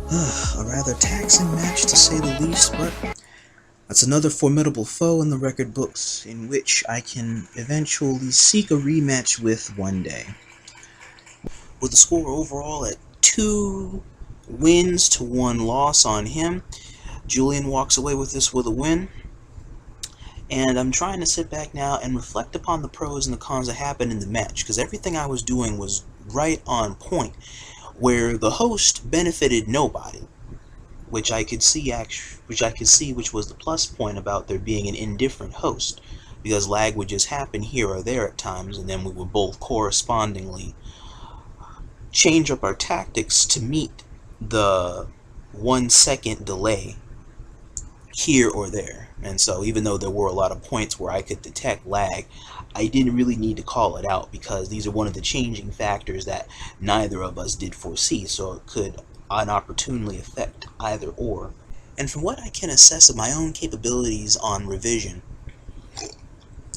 A rather taxing match to say the least, but that's another formidable foe in the record books in which I can eventually seek a rematch with one day. With the score overall at 2 wins to 1 loss on him, Julian walks away with this with a win. And I'm trying to sit back now and reflect upon the pros and the cons that happened in the match, because everything I was doing was right on point, where the host benefited nobody, which I could see, which was the plus point about there being an indifferent host, because lag would just happen here or there at times, and then we would both correspondingly change up our tactics to meet the 1 second delay here or there. And so even though there were a lot of points where I could detect lag, I didn't really need to call it out, because these are one of the changing factors that neither of us did foresee, so it could inopportunely affect either or. And from what I can assess of my own capabilities on revision,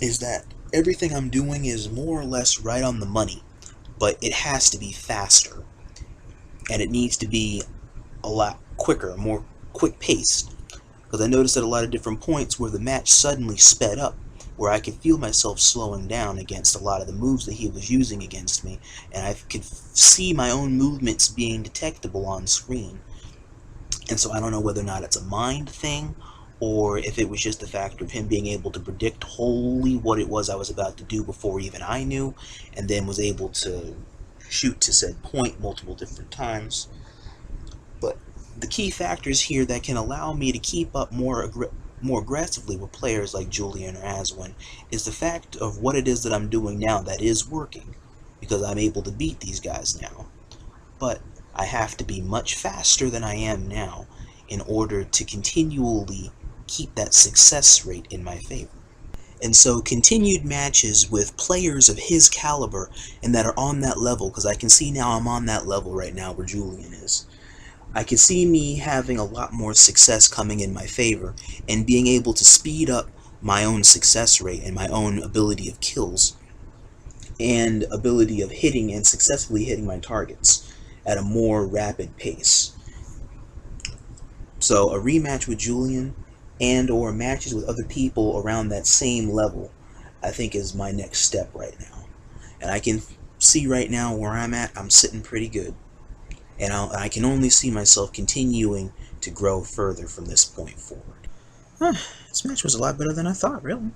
is that everything I'm doing is more or less right on the money, but it has to be faster, and it needs to be a lot quicker, more quick-paced, because I noticed at a lot of different points where the match suddenly sped up, where I could feel myself slowing down against a lot of the moves that he was using against me, and I could see my own movements being detectable on screen. And so I don't know whether or not it's a mind thing, or if it was just the factor of him being able to predict wholly what it was I was about to do before even I knew, and then was able to shoot to said point multiple different times. But the key factors here that can allow me to keep up more aggressively with players like Julian or Aswin is the fact of what it is that I'm doing now that is working, because I'm able to beat these guys now. But I have to be much faster than I am now in order to continually keep that success rate in my favor. And so continued matches with players of his caliber and that are on that level, because I can see now I'm on that level right now where Julian is, I can see me having a lot more success coming in my favor and being able to speed up my own success rate and my own ability of kills and ability of hitting and successfully hitting my targets at a more rapid pace. So a rematch with Julian and or matches with other people around that same level, I think is my next step right now. And I can see right now where I'm at, I'm sitting pretty good. And I can only see myself continuing to grow further from this point forward. This match was a lot better than I thought, really.